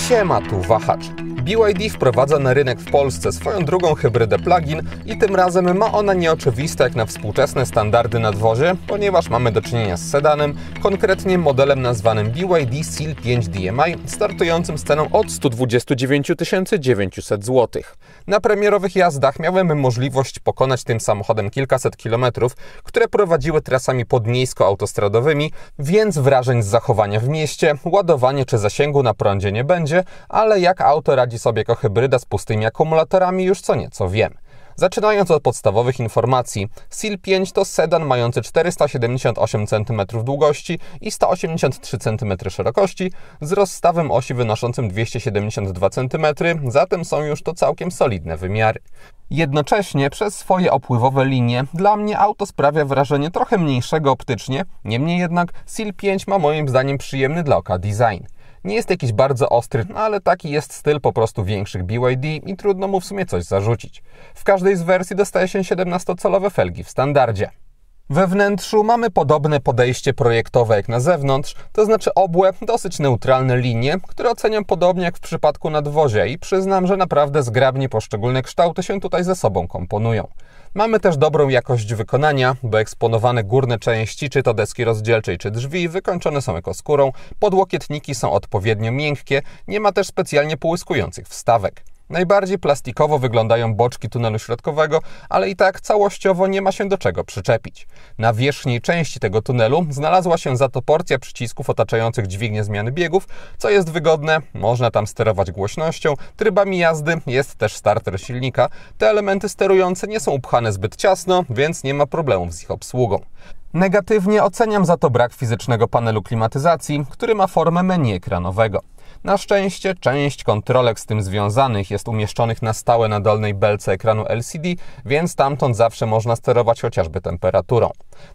Siema, tu wahacz. BYD wprowadza na rynek w Polsce swoją drugą hybrydę plug-in i tym razem ma ona nieoczywiste jak na współczesne standardy nadwozie, ponieważ mamy do czynienia z sedanem, konkretnie modelem nazwanym BYD Seal 5 DMI, startującym z ceną od 129 900 zł. Na premierowych jazdach miałem możliwość pokonać tym samochodem kilkaset kilometrów, które prowadziły trasami podmiejsko-autostradowymi, więc wrażeń z zachowania w mieście, ładowanie czy zasięgu na prądzie nie będzie, ale jak auto radzi sobie jako hybryda z pustymi akumulatorami już co nieco wiem. Zaczynając od podstawowych informacji, Seal 5 to sedan mający 478 cm długości i 183 cm szerokości z rozstawem osi wynoszącym 272 cm, zatem są już to całkiem solidne wymiary. Jednocześnie przez swoje opływowe linie dla mnie auto sprawia wrażenie trochę mniejszego optycznie, niemniej jednak Seal 5 ma moim zdaniem przyjemny dla oka design. Nie jest jakiś bardzo ostry, ale taki jest styl po prostu większych BYD i trudno mu w sumie coś zarzucić. W każdej z wersji dostaje się 17-calowe felgi w standardzie. We wnętrzu mamy podobne podejście projektowe jak na zewnątrz, to znaczy obłe, dosyć neutralne linie, które oceniam podobnie jak w przypadku nadwozia i przyznam, że naprawdę zgrabnie poszczególne kształty się tutaj ze sobą komponują. Mamy też dobrą jakość wykonania, bo eksponowane górne części, czy to deski rozdzielczej, czy drzwi, wykończone są ekoskórą, podłokietniki są odpowiednio miękkie, nie ma też specjalnie połyskujących wstawek. Najbardziej plastikowo wyglądają boczki tunelu środkowego, ale i tak całościowo nie ma się do czego przyczepić. Na wierzchniej części tego tunelu znalazła się za to porcja przycisków otaczających dźwignię zmiany biegów, co jest wygodne, można tam sterować głośnością, trybami jazdy, jest też starter silnika. Te elementy sterujące nie są upchane zbyt ciasno, więc nie ma problemów z ich obsługą. Negatywnie oceniam za to brak fizycznego panelu klimatyzacji, który ma formę menu ekranowego. Na szczęście część kontrolek z tym związanych jest umieszczonych na stałe na dolnej belce ekranu LCD, więc stamtąd zawsze można sterować chociażby temperaturą.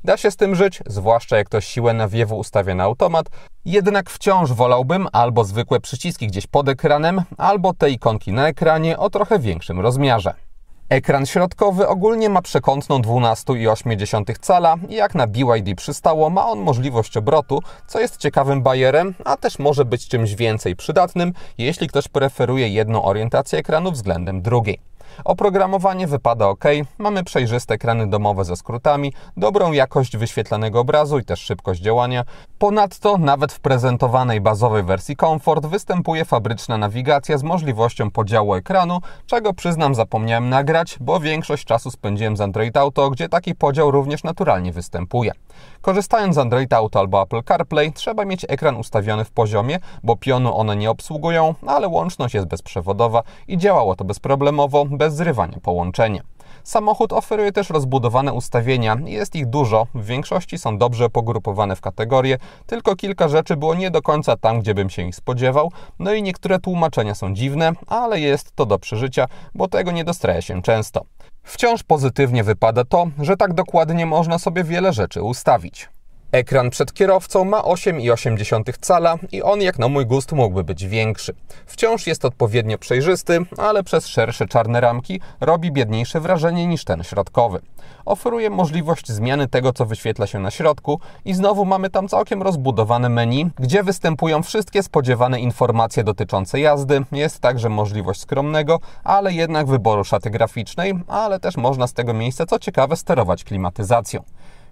Da się z tym żyć, zwłaszcza jak ktoś siłę nawiewu ustawia na automat, jednak wciąż wolałbym albo zwykłe przyciski gdzieś pod ekranem, albo te ikonki na ekranie o trochę większym rozmiarze. Ekran środkowy ogólnie ma przekątną 12,8 cala i jak na BYD przystało, ma on możliwość obrotu, co jest ciekawym bajerem, a też może być czymś więcej przydatnym, jeśli ktoś preferuje jedną orientację ekranu względem drugiej. Oprogramowanie wypada ok, mamy przejrzyste ekrany domowe ze skrótami, dobrą jakość wyświetlanego obrazu i też szybkość działania. Ponadto nawet w prezentowanej bazowej wersji Comfort występuje fabryczna nawigacja z możliwością podziału ekranu, czego przyznam zapomniałem nagrać, bo większość czasu spędziłem z Android Auto, gdzie taki podział również naturalnie występuje. Korzystając z Android Auto albo Apple CarPlay trzeba mieć ekran ustawiony w poziomie, bo pionu one nie obsługują, ale łączność jest bezprzewodowa i działało to bezproblemowo, bez zrywania połączenia. Samochód oferuje też rozbudowane ustawienia, jest ich dużo, w większości są dobrze pogrupowane w kategorie, tylko kilka rzeczy było nie do końca tam, gdzie bym się ich spodziewał, no i niektóre tłumaczenia są dziwne, ale jest to do przeżycia, bo tego nie dostraja się często. Wciąż pozytywnie wypada to, że tak dokładnie można sobie wiele rzeczy ustawić. Ekran przed kierowcą ma 8,8 cala i on jak na mój gust mógłby być większy. Wciąż jest odpowiednio przejrzysty, ale przez szersze czarne ramki robi biedniejsze wrażenie niż ten środkowy. Oferuje możliwość zmiany tego, co wyświetla się na środku i znowu mamy tam całkiem rozbudowane menu, gdzie występują wszystkie spodziewane informacje dotyczące jazdy. Jest także możliwość skromnego, ale jednak wyboru szaty graficznej, ale też można z tego miejsca, co ciekawe, sterować klimatyzacją.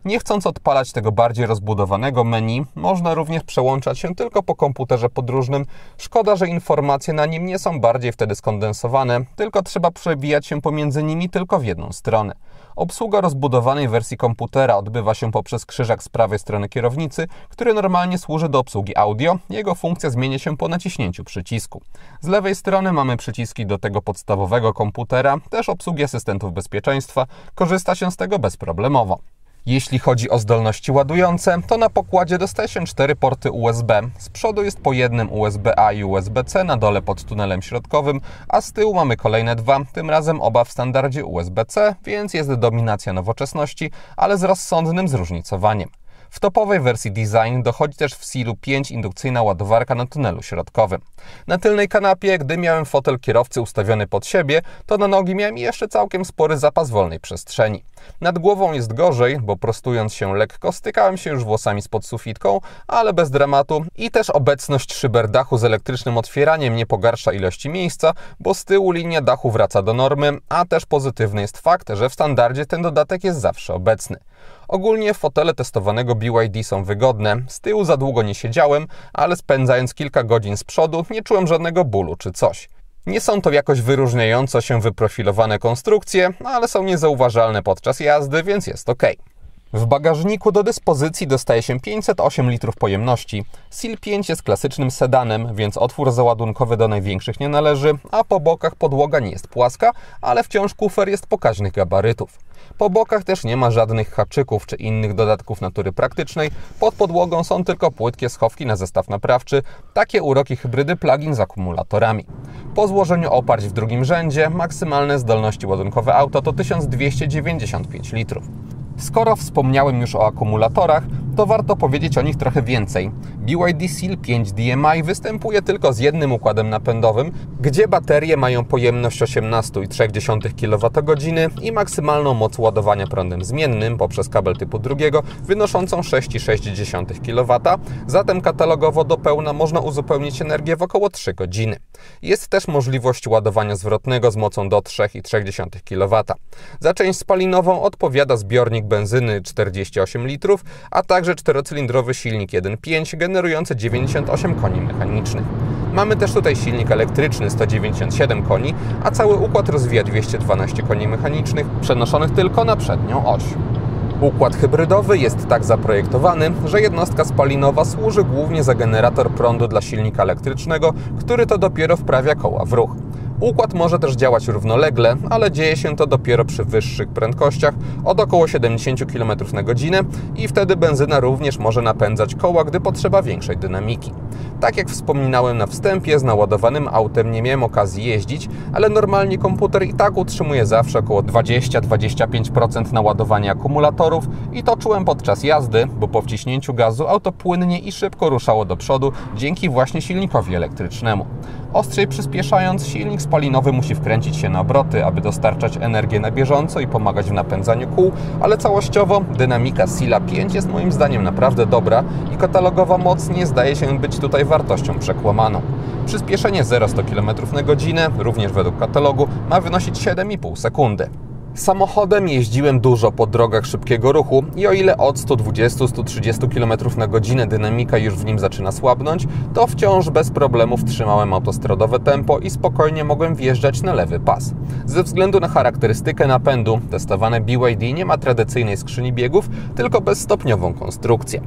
Nie chcąc odpalać tego bardziej rozbudowanego menu, można również przełączać się tylko po komputerze podróżnym. Szkoda, że informacje na nim nie są bardziej wtedy skondensowane, tylko trzeba przebijać się pomiędzy nimi tylko w jedną stronę. Obsługa rozbudowanej wersji komputera odbywa się poprzez krzyżak z prawej strony kierownicy, który normalnie służy do obsługi audio. Jego funkcja zmienia się po naciśnięciu przycisku. Z lewej strony mamy przyciski do tego podstawowego komputera, też obsługi asystentów bezpieczeństwa. Korzysta się z tego bezproblemowo. Jeśli chodzi o zdolności ładujące, to na pokładzie dostaje się 4 porty USB. Z przodu jest po jednym USB-A i USB-C na dole pod tunelem środkowym, a z tyłu mamy kolejne 2, tym razem oba w standardzie USB-C, więc jest dominacja nowoczesności, ale z rozsądnym zróżnicowaniem. W topowej wersji Design dochodzi też w Sealu 5 indukcyjna ładowarka na tunelu środkowym. Na tylnej kanapie, gdy miałem fotel kierowcy ustawiony pod siebie, to na nogi miałem jeszcze całkiem spory zapas wolnej przestrzeni. Nad głową jest gorzej, bo prostując się lekko stykałem się już włosami spod sufitką, ale bez dramatu i też obecność szyber dachu z elektrycznym otwieraniem nie pogarsza ilości miejsca, bo z tyłu linia dachu wraca do normy, a też pozytywny jest fakt, że w standardzie ten dodatek jest zawsze obecny. Ogólnie fotele testowanego BYD są wygodne, z tyłu za długo nie siedziałem, ale spędzając kilka godzin z przodu nie czułem żadnego bólu czy coś. Nie są to jakoś wyróżniająco się wyprofilowane konstrukcje, ale są niezauważalne podczas jazdy, więc jest ok. W bagażniku do dyspozycji dostaje się 508 litrów pojemności. Seal 5 jest klasycznym sedanem, więc otwór załadunkowy do największych nie należy, a po bokach podłoga nie jest płaska, ale wciąż kufer jest pokaźnych gabarytów. Po bokach też nie ma żadnych haczyków czy innych dodatków natury praktycznej, pod podłogą są tylko płytkie schowki na zestaw naprawczy, takie uroki hybrydy plug-in z akumulatorami. Po złożeniu oparć w drugim rzędzie maksymalne zdolności ładunkowe auta to 1295 litrów. Skoro wspomniałem już o akumulatorach, to warto powiedzieć o nich trochę więcej. BYD Seal 5 DMI występuje tylko z jednym układem napędowym, gdzie baterie mają pojemność 18,3 kWh i maksymalną moc ładowania prądem zmiennym poprzez kabel typu drugiego wynoszącą 6,6 kW, zatem katalogowo do pełna można uzupełnić energię w około 3 godziny. Jest też możliwość ładowania zwrotnego z mocą do 3,3 kW. Za część spalinową odpowiada zbiornik benzyny 48 litrów, a także czterocylindrowy silnik 1.5 generujący 98 koni mechanicznych. Mamy też tutaj silnik elektryczny 197 koni, a cały układ rozwija 212 koni mechanicznych przenoszonych tylko na przednią oś. Układ hybrydowy jest tak zaprojektowany, że jednostka spalinowa służy głównie za generator prądu dla silnika elektrycznego, który to dopiero wprawia koła w ruch. Układ może też działać równolegle, ale dzieje się to dopiero przy wyższych prędkościach od około 70 km na godzinę i wtedy benzyna również może napędzać koła, gdy potrzeba większej dynamiki. Tak jak wspominałem na wstępie, z naładowanym autem nie miałem okazji jeździć, ale normalnie komputer i tak utrzymuje zawsze około 20-25% naładowania akumulatorów i to czułem podczas jazdy, bo po wciśnięciu gazu auto płynnie i szybko ruszało do przodu dzięki właśnie silnikowi elektrycznemu. Ostrzej przyspieszając, silnik spalinowy musi wkręcić się na obroty, aby dostarczać energię na bieżąco i pomagać w napędzaniu kół, ale całościowo dynamika Seala 5 jest moim zdaniem naprawdę dobra i katalogowa moc nie zdaje się być tutaj wartością przekłamaną. Przyspieszenie 0-100 km na godzinę, również według katalogu, ma wynosić 7,5 sekundy. Samochodem jeździłem dużo po drogach szybkiego ruchu i o ile od 120-130 km na godzinę dynamika już w nim zaczyna słabnąć, to wciąż bez problemów trzymałem autostradowe tempo i spokojnie mogłem wjeżdżać na lewy pas. Ze względu na charakterystykę napędu, testowane BYD nie ma tradycyjnej skrzyni biegów, tylko bezstopniową konstrukcję.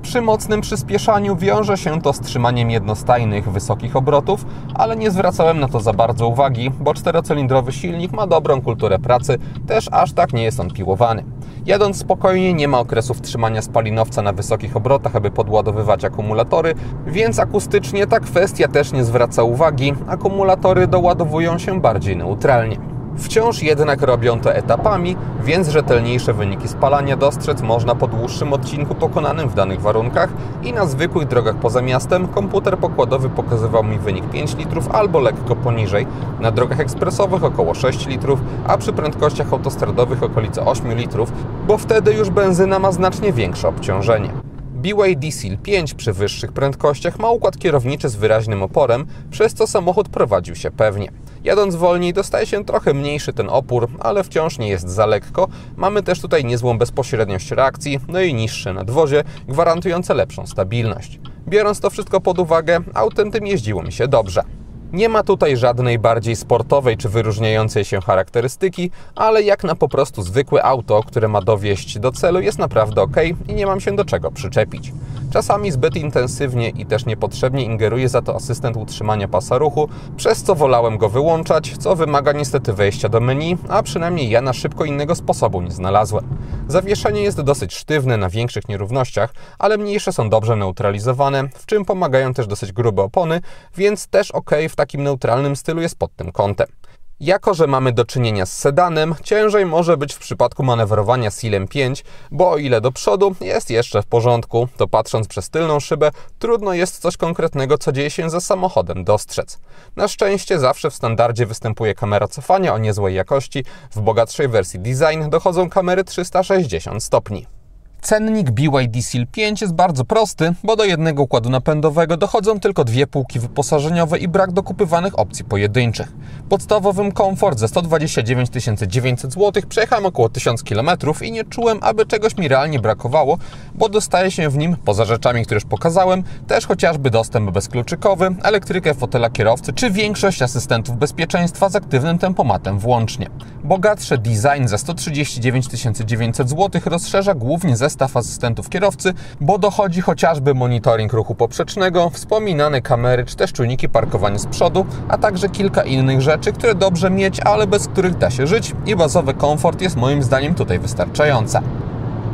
Przy mocnym przyspieszaniu wiąże się to z trzymaniem jednostajnych, wysokich obrotów, ale nie zwracałem na to za bardzo uwagi, bo czterocylindrowy silnik ma dobrą kulturę pracy, też aż tak nie jest on piłowany. Jadąc spokojnie nie ma okresów trzymania spalinowca na wysokich obrotach, aby podładowywać akumulatory, więc akustycznie ta kwestia też nie zwraca uwagi, akumulatory doładowują się bardziej neutralnie. Wciąż jednak robią to etapami, więc rzetelniejsze wyniki spalania dostrzec można po dłuższym odcinku pokonanym w danych warunkach i na zwykłych drogach poza miastem komputer pokładowy pokazywał mi wynik 5 litrów albo lekko poniżej, na drogach ekspresowych około 6 litrów, a przy prędkościach autostradowych okolice 8 litrów, bo wtedy już benzyna ma znacznie większe obciążenie. BYD Seal 5 przy wyższych prędkościach ma układ kierowniczy z wyraźnym oporem, przez co samochód prowadził się pewnie. Jadąc wolniej dostaje się trochę mniejszy ten opór, ale wciąż nie jest za lekko. Mamy też tutaj niezłą bezpośredniość reakcji, no i niższe nadwozie, gwarantujące lepszą stabilność. Biorąc to wszystko pod uwagę, autem tym jeździło mi się dobrze. Nie ma tutaj żadnej bardziej sportowej czy wyróżniającej się charakterystyki, ale jak na po prostu zwykłe auto, które ma dowieźć do celu, jest naprawdę ok i nie mam się do czego przyczepić. Czasami zbyt intensywnie i też niepotrzebnie ingeruje za to asystent utrzymania pasa ruchu, przez co wolałem go wyłączać, co wymaga niestety wejścia do menu, a przynajmniej ja na szybko innego sposobu nie znalazłem. Zawieszenie jest dosyć sztywne na większych nierównościach, ale mniejsze są dobrze neutralizowane, w czym pomagają też dosyć grube opony, więc też ok w takim neutralnym stylu jest pod tym kątem. Jako że mamy do czynienia z sedanem, ciężej może być w przypadku manewrowania Sealem 5, bo o ile do przodu jest jeszcze w porządku, to patrząc przez tylną szybę, trudno jest coś konkretnego, co dzieje się ze samochodem, dostrzec. Na szczęście zawsze w standardzie występuje kamera cofania o niezłej jakości, w bogatszej wersji Design dochodzą kamery 360 stopni. Cennik BYD Seal 5 jest bardzo prosty, bo do jednego układu napędowego dochodzą tylko dwie półki wyposażeniowe i brak dokupywanych opcji pojedynczych. Podstawowym komfort ze 129 900 zł przejechałem około 1000 km i nie czułem, aby czegoś mi realnie brakowało, bo dostaje się w nim, poza rzeczami, które już pokazałem, też chociażby dostęp bezkluczykowy, elektrykę fotela kierowcy czy większość asystentów bezpieczeństwa z aktywnym tempomatem włącznie. Bogatsze Design za 139 900 zł rozszerza głównie zestaw asystentów kierowcy, bo dochodzi chociażby monitoring ruchu poprzecznego, wspominane kamery czy też czujniki parkowania z przodu, a także kilka innych rzeczy, które dobrze mieć, ale bez których da się żyć i bazowy komfort jest moim zdaniem tutaj wystarczający.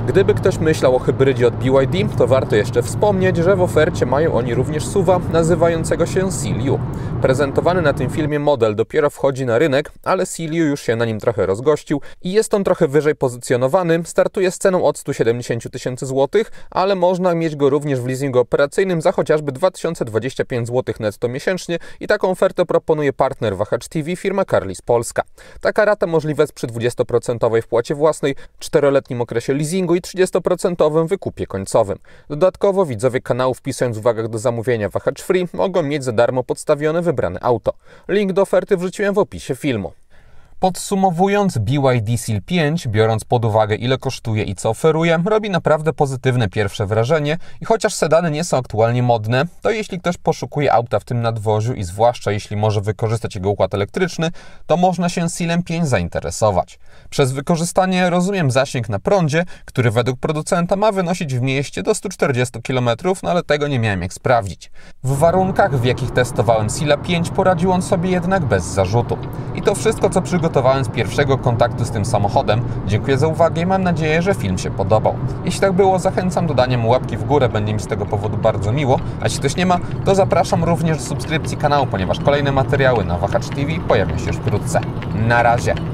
Gdyby ktoś myślał o hybrydzie od BYD, to warto jeszcze wspomnieć, że w ofercie mają oni również SUV-a nazywającego się Seal U. Prezentowany na tym filmie model dopiero wchodzi na rynek, ale Seal U już się na nim trochę rozgościł i jest on trochę wyżej pozycjonowany, startuje z ceną od 170 000 zł, ale można mieć go również w leasingu operacyjnym za chociażby 2025 zł netto miesięcznie i taką ofertę proponuje partner Wahacz TV, firma Carlis Polska. Taka rata możliwa jest przy 20% wpłacie własnej, 4-letnim okresie leasingu i 30% wykupie końcowym. Dodatkowo widzowie kanału, wpisując w uwagach do zamówienia Wahacz Free, mogą mieć za darmo podstawione wybrane auto. Link do oferty wrzuciłem w opisie filmu. Podsumowując, BYD Seal 5, biorąc pod uwagę ile kosztuje i co oferuje, robi naprawdę pozytywne pierwsze wrażenie i chociaż sedany nie są aktualnie modne, to jeśli ktoś poszukuje auta w tym nadwoziu i zwłaszcza jeśli może wykorzystać jego układ elektryczny, to można się Sealem 5 zainteresować. Przez wykorzystanie rozumiem zasięg na prądzie, który według producenta ma wynosić w mieście do 140 km, no ale tego nie miałem jak sprawdzić. W warunkach, w jakich testowałem Seala 5, poradził on sobie jednak bez zarzutu. I to wszystko, co przygotowałem z pierwszego kontaktu z tym samochodem. Dziękuję za uwagę i mam nadzieję, że film się podobał. Jeśli tak było, zachęcam do dania mu łapki w górę, będzie mi z tego powodu bardzo miło. A jeśli ktoś nie ma, to zapraszam również do subskrypcji kanału, ponieważ kolejne materiały na Wahacz TV pojawią się już wkrótce. Na razie!